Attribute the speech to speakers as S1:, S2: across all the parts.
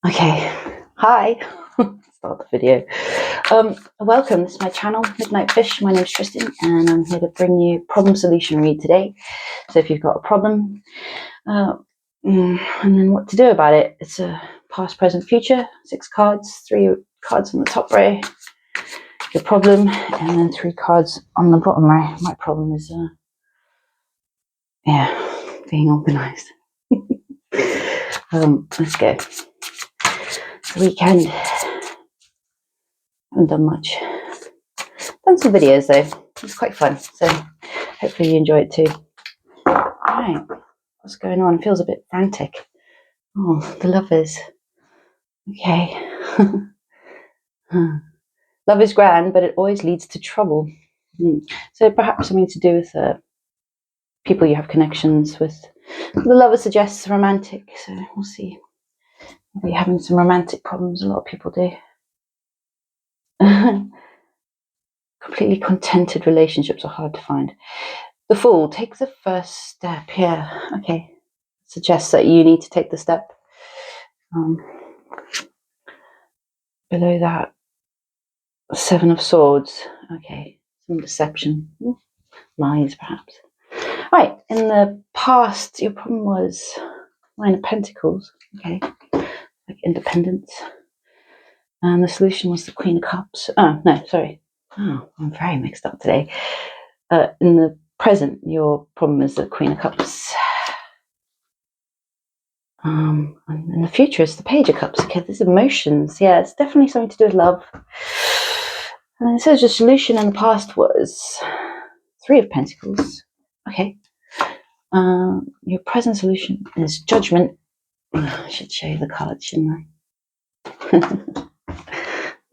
S1: Okay, hi. Start the video. Welcome, this is my channel, Midnight Fish. My name is Tristan and I'm here to bring you problem solution read today. So if you've got a problem and then what to do about it, it's a past, present, future, 6 cards, 3 cards on the top row, your problem, and then 3 cards on the bottom row. My problem is, being organised. Let's go. The weekend, haven't done much. Done some videos though, it's quite fun, so hopefully you enjoy it too. Alright, what's going on? It feels a bit frantic. Oh, the lovers. Okay. Love is grand, but it always leads to trouble. So perhaps something to do with people you have connections with. The lover suggests romantic, so we'll see. Maybe you're having some romantic problems, a lot of people do. Completely contented relationships are hard to find. The Fool, take the first step. Yeah, okay. Suggests that you need to take the step. Below that, 7 of Swords. Okay, some deception. Lies, perhaps. Right, in the past, your problem was 9 of Pentacles. Okay, like independence. And the solution was the Queen of Cups. Oh, no, sorry. Oh, I'm very mixed up today. In the present, your problem is the Queen of Cups. And in the future, it's the Page of Cups. Okay, there's emotions. Yeah, it's definitely something to do with love. And it says your solution in the past was 3 of Pentacles. Okay. Your present solution is Judgment. I should show you the cards, shouldn't I?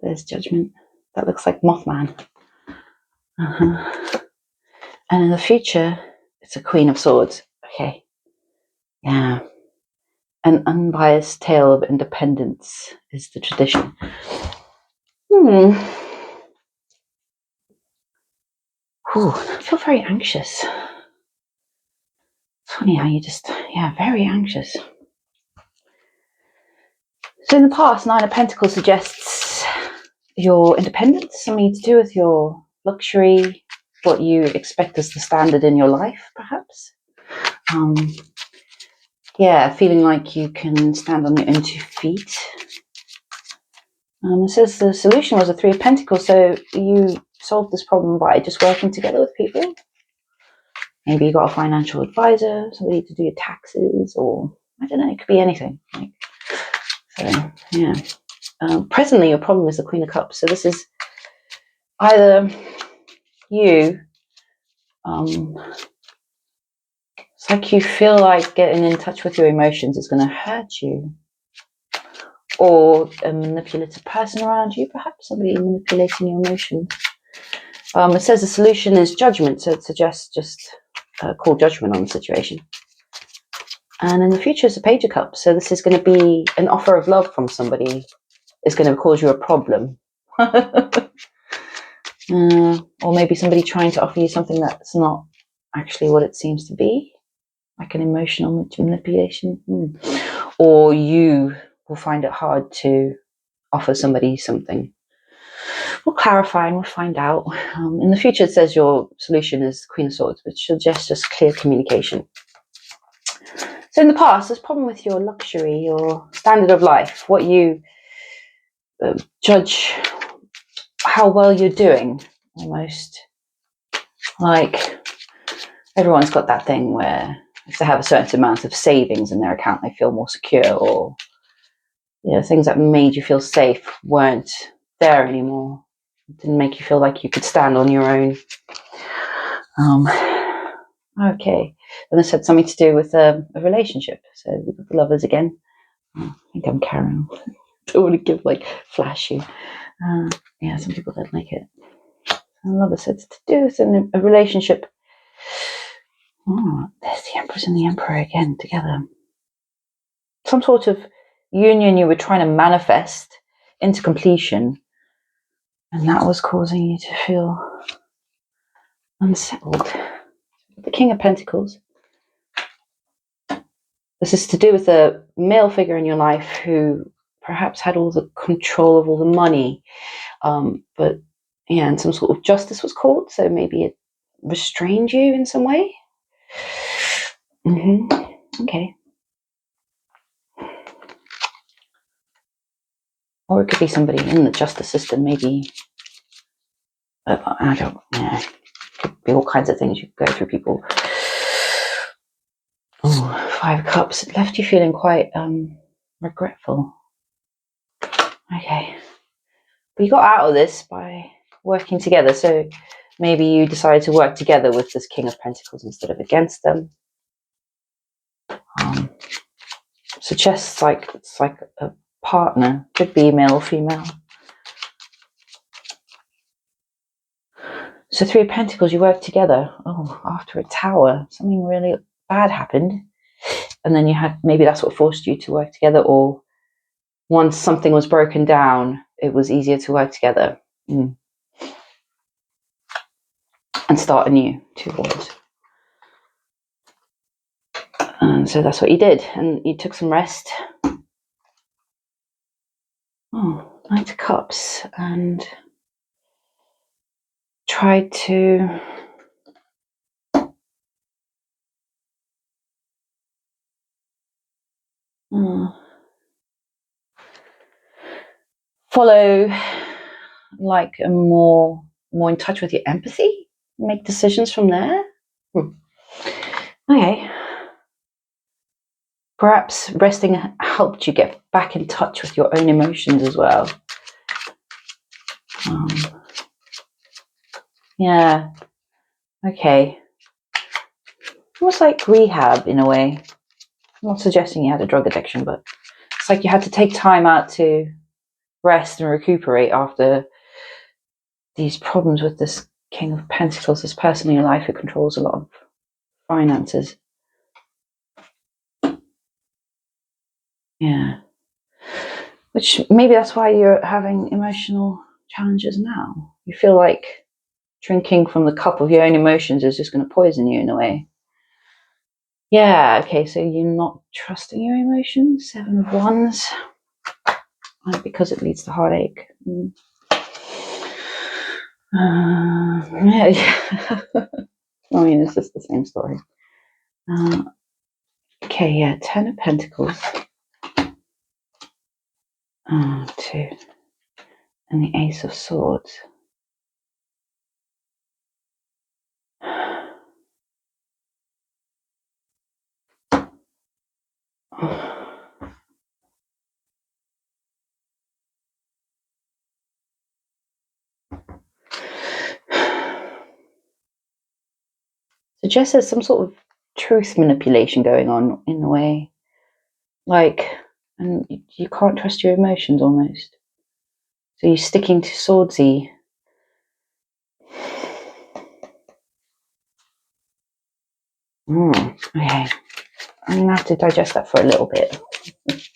S1: There's Judgment. That looks like Mothman. And in the future, it's a Queen of Swords. Okay. Yeah. An unbiased tale of independence is the tradition. Whew, I feel very anxious. It's funny how you just, very anxious. So in the past, 9 of Pentacles suggests your independence, something to do with your luxury, what you expect as the standard in your life, perhaps. Feeling like you can stand on your own 2 feet. It says the solution was a 3 of Pentacles, so you solved this problem by just working together with people. Maybe you got a financial advisor, somebody to do your taxes, or I don't know, it could be anything. Presently, your problem is the Queen of Cups. So this is either you, it's like you feel like getting in touch with your emotions is going to hurt you, or a manipulative person around you, perhaps somebody manipulating your emotions. It says the solution is Judgment, so it suggests just call judgment on the situation. And in the future, it's a Page of Cups, so this is going to be an offer of love from somebody. Is going to cause you a problem. Or maybe somebody trying to offer you something that's not actually what it seems to be, like an emotional manipulation. Or you will find it hard to offer somebody something. We'll clarify and we'll find out. In the future, it says your solution is Queen of Swords, which suggests just clear communication. So in the past, there's a problem with your luxury, your standard of life, what you judge how well you're doing, almost. Like, everyone's got that thing where if they have a certain amount of savings in their account, they feel more secure, or things that made you feel safe weren't there anymore. It didn't make you feel like you could stand on your own. Okay, and this had something to do with a relationship. So we've got the Lovers again. I think I'm carrying on. Don't want to give flashy. Some people don't like it. The Lover said it's to do with a relationship. There's the Empress and the Emperor again together. Some sort of union you were trying to manifest into completion, and that was causing you to feel unsettled. The King of Pentacles. This is to do with a male figure in your life who perhaps had all the control of all the money, but yeah, and some sort of justice was called, so maybe it restrained you in some way. Okay. Or it could be somebody in the justice system, maybe. I don't know. It could be all kinds of things you go through, people. Oh, 5 cups. It left you feeling quite regretful. Okay. But you got out of this by working together, so maybe you decided to work together with this King of Pentacles instead of against them. Suggests like it's like a partner, could be male or female. So 3 of Pentacles, you work together. Oh, after a tower, something really bad happened, and then you had, maybe that's what forced you to work together, or once something was broken down, it was easier to work together and start anew. 2 Wands. And so that's what you did, and you took some rest. Oh, Knight of Cups, and tried to follow, like, a more in touch with your empathy, make decisions from there. Okay. Perhaps resting helped you get back in touch with your own emotions as well. Yeah. Okay. Almost like rehab in a way. I'm not suggesting you had a drug addiction, but it's like you had to take time out to rest and recuperate after these problems with this King of Pentacles, this person in your life who controls a lot of finances. Yeah. Which maybe that's why you're having emotional challenges now. You feel like drinking from the cup of your own emotions is just going to poison you in a way. Yeah, okay, so you're not trusting your emotions. 7 of Wands. Because it leads to heartache. Yeah. I mean, it's just the same story. Okay, yeah, 10 of Pentacles. 2. And the Ace of Swords. Suggests there's some sort of truth manipulation going on in a way. Like, and you can't trust your emotions almost. So you're sticking to swordsy. Okay. I'm going to have to digest that for a little bit. Let's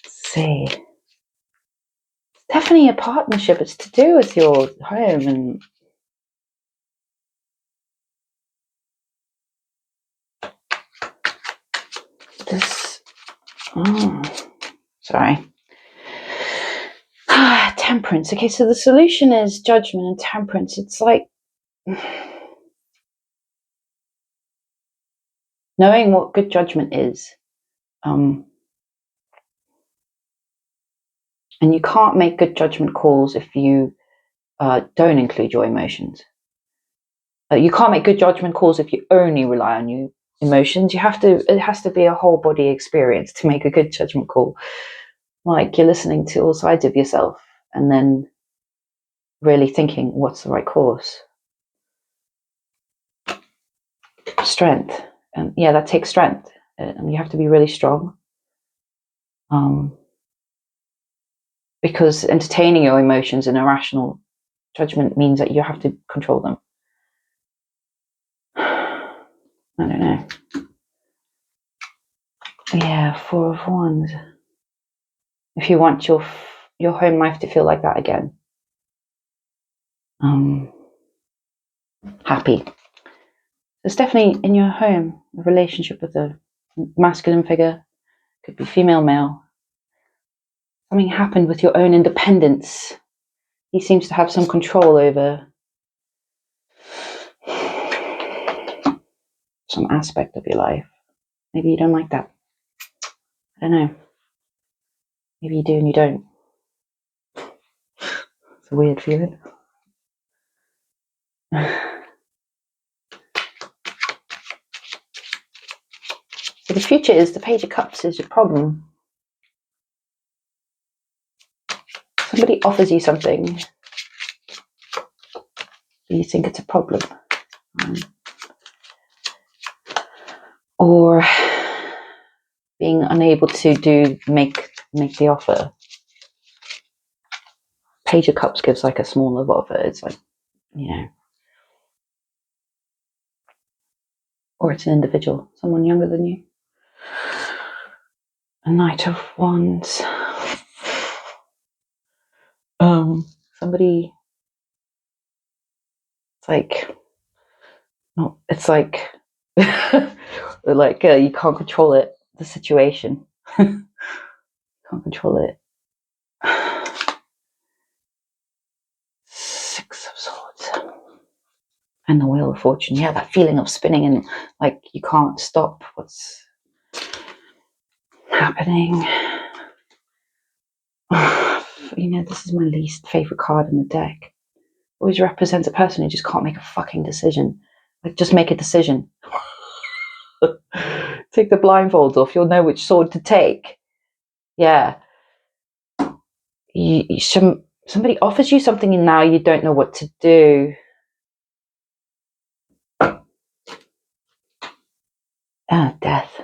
S1: see. It's definitely a partnership. It's to do with your home and this. Sorry. Temperance. Okay, so the solution is Judgment and Temperance. It's like knowing what good judgment is. And you can't make good judgment calls if you don't include your emotions. You can't make good judgment calls if you only rely on your emotions. It has to be a whole body experience to make a good judgment call. Like you're listening to all sides of yourself and then really thinking what's the right course. Strength. And yeah, that takes strength. And you have to be really strong. Because entertaining your emotions in a rational judgment means that you have to control them. I don't know. Yeah, 4 of Wands. If you want your home life to feel like that again. Happy. There's definitely in your home a relationship with a masculine figure. Could be female, male. something happened with your own independence. He seems to have some control over some aspect of your life. Maybe you don't like that. I don't know. Maybe you do and you don't. It's a weird feeling. So the future is the Page of Cups is your problem. Somebody offers you something, you think it's a problem. Or being unable to make the offer. Page of Cups gives like a small love offer. It's like, you know. Or it's an individual, someone younger than you. A Knight of Wands. Somebody. It's like, no, it's like, like you can't control it. The situation, can't control it. 6 of Swords and the Wheel of Fortune. Yeah, that feeling of spinning and like you can't stop what's happening. You know, this is my least favorite card in the deck. Always represents a person who just can't make a fucking decision. Like, just make a decision. Take the blindfolds off. You'll know which sword to take. Yeah. Somebody offers you something and now you don't know what to do. Death.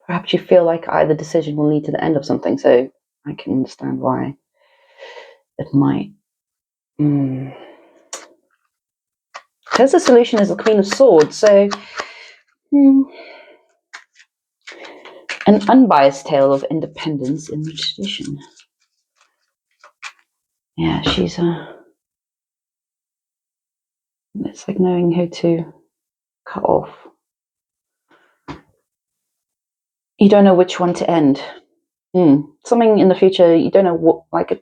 S1: Perhaps you feel like either decision will lead to the end of something, so I can understand why it might. Because the solution is the Queen of Swords, so an unbiased tale of independence in the tradition. Yeah, she's it's like knowing who to cut off. You don't know which one to end. Something in the future, you don't know what, like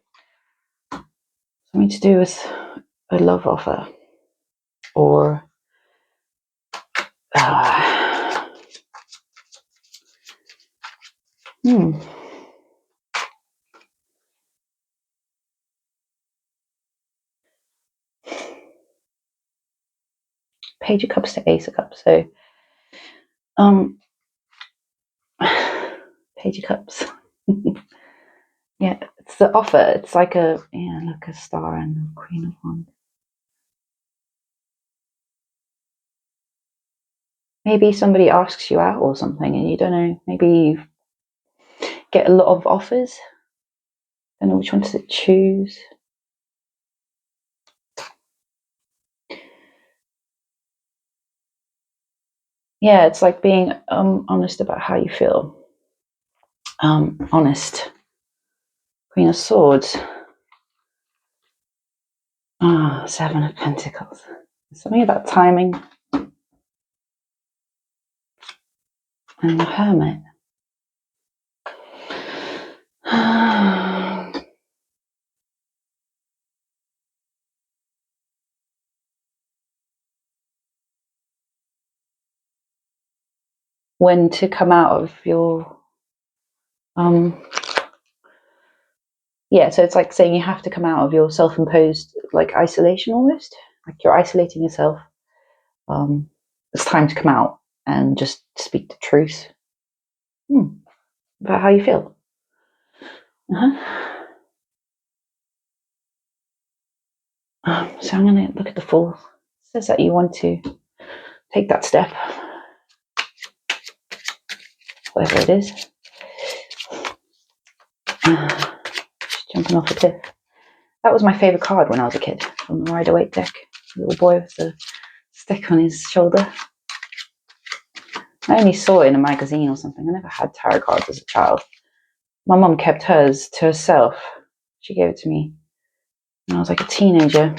S1: something to do with a love offer. Or Page of Cups to Ace of Cups. So Page of Cups. Yeah, it's the offer. It's like a star and a Queen of Wands. Maybe somebody asks you out or something and you don't know, maybe you get a lot of offers. Don't know which one to choose. Yeah, it's like being honest about how you feel. Honest. Queen of Swords. 7 of Pentacles. Something about timing. And the Hermit. When to come out of your so it's like saying you have to come out of your self-imposed like isolation almost, like you're isolating yourself. It's time to come out and just speak the truth about how you feel. So I'm going to look at the Fool. It says that you want to take that step, whatever it is. Just jumping off a cliff. That was my favourite card when I was a kid, from the Rider-Waite deck. The little boy with the stick on his shoulder. I only saw it in a magazine or something. I never had tarot cards as a child. My mum kept hers to herself. She gave it to me when I was like a teenager.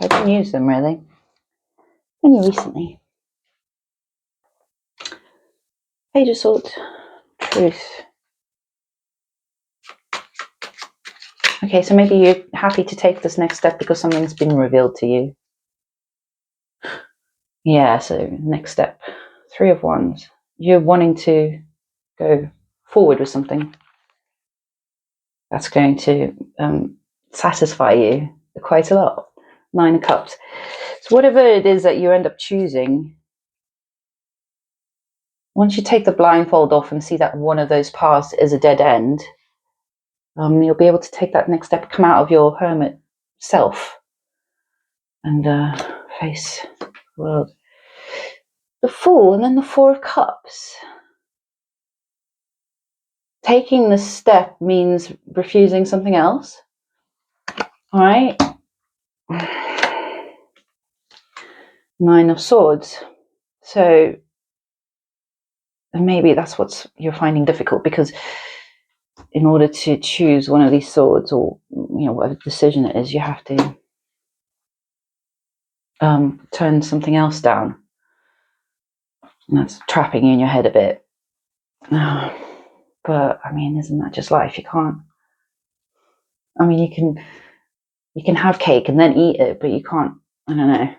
S1: I don't use them really. Only recently. Page of Swords. Truth. Okay, so maybe you're happy to take this next step because something's been revealed to you. Yeah, so next step. 3 of Wands. You're wanting to go forward with something that's going to satisfy you quite a lot. 9 of Cups. So whatever it is that you end up choosing, once you take the blindfold off and see that one of those paths is a dead end, you'll be able to take that next step, come out of your hermit self and face the world. The Fool and then the 4 of Cups. Taking this step means refusing something else. All right. 9 of Swords. So maybe that's what you're finding difficult, because in order to choose one of these swords, or whatever decision it is, you have to turn something else down, and that's trapping you in your head a bit. But I mean, isn't that just life? You can't. I mean, you can have cake and then eat it, but you can't. I don't know.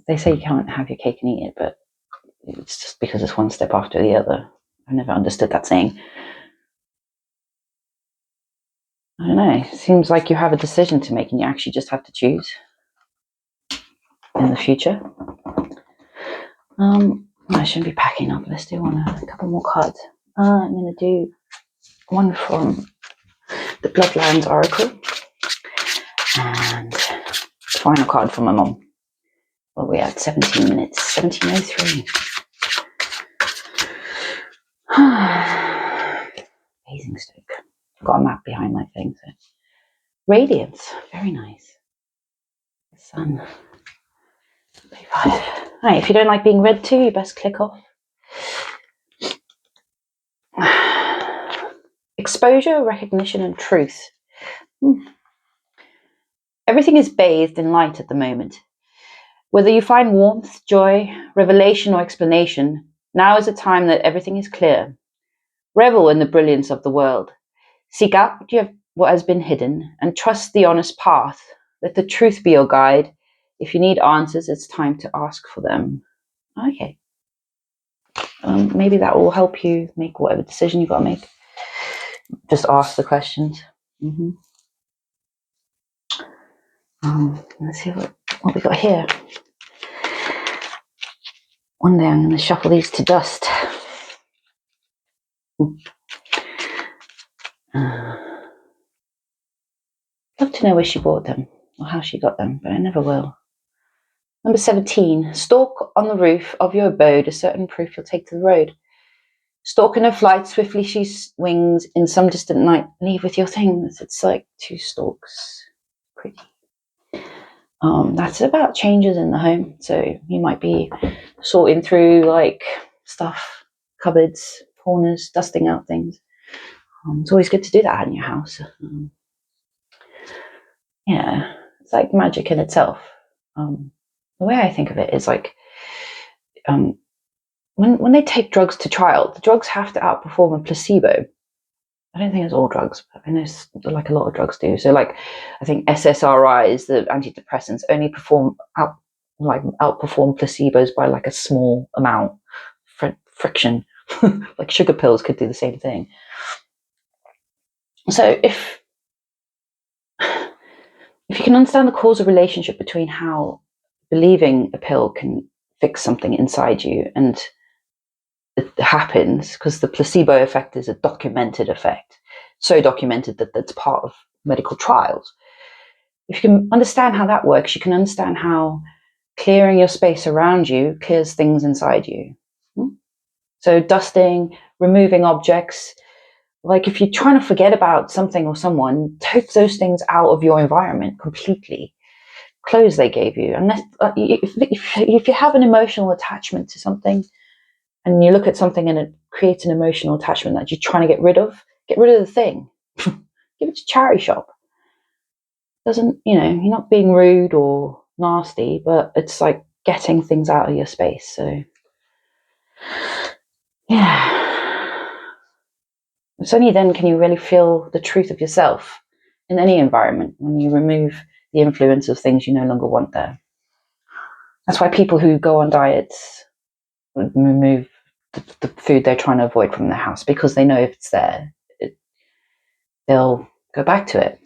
S1: They say you can't have your cake and eat it, but it's just because it's one step after the other. I've never understood that saying. I don't know. It seems like you have a decision to make and you actually just have to choose in the future. I shouldn't be packing up. Let's do a couple more cards. I'm going to do one from the Bloodlines Oracle and final card from my mum. Well, we're at 17 minutes, 17:03. Basingstoke. Got a map behind my thing. So. Radiance, very nice. The sun. 35. Right, if you don't like being read to, you best click off. Exposure, recognition, and truth. Everything is bathed in light at the moment. Whether you find warmth, joy, revelation, or explanation, now is a time that everything is clear. Revel in the brilliance of the world. Seek out what has been hidden, and trust the honest path. Let the truth be your guide. If you need answers, it's time to ask for them. Okay. Maybe that will help you make whatever decision you've got to make. Just ask the questions. Let's see what we got here. One day I'm going to shuffle these to dust. Love to know where she bought them or how she got them, but I never will. Number 17. Stalk on the roof of your abode a certain proof you'll take to the road. Stalk in her flight, swiftly she wings in some distant night. Leave with your things. It's like 2 stalks. Pretty. That's about changes in the home. So you might be sorting through like stuff, cupboards, corners, dusting out things. It's always good to do that in your house. Yeah, it's like magic in itself. The way I think of it is like when they take drugs to trial, the drugs have to outperform a placebo. I don't think it's all drugs, but I know like a lot of drugs do. So like I think SSRIs, the antidepressants, only outperform placebos by like a small amount. Friction. Like sugar pills could do the same thing. So if you can understand the causal relationship between how believing a pill can fix something inside you, and it happens because the placebo effect is a documented effect, so documented that that's part of medical trials. If you can understand how that works, you can understand how clearing your space around you clears things inside you. So dusting, removing objects, like if you're trying to forget about something or someone, take those things out of your environment completely. Clothes they gave you, unless if you have an emotional attachment to something and you look at something and it creates an emotional attachment that you're trying to get rid of the thing. Give it to charity shop. Doesn't, you know, you're not being rude or nasty, but it's like getting things out of your space. So yeah, it's only then can you really feel the truth of yourself in any environment, when you remove the influence of things you no longer want there. That's why people who go on diets remove the food they're trying to avoid from their house, because they know if it's there, they'll go back to it.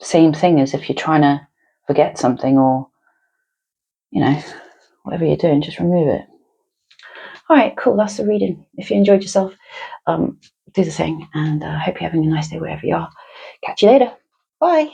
S1: Same thing as if you're trying to forget something, or, you know, whatever you're doing, just remove it. All right, cool. That's the reading. If you enjoyed yourself, do the thing, and I hope you're having a nice day wherever you are. Catch you later. Bye.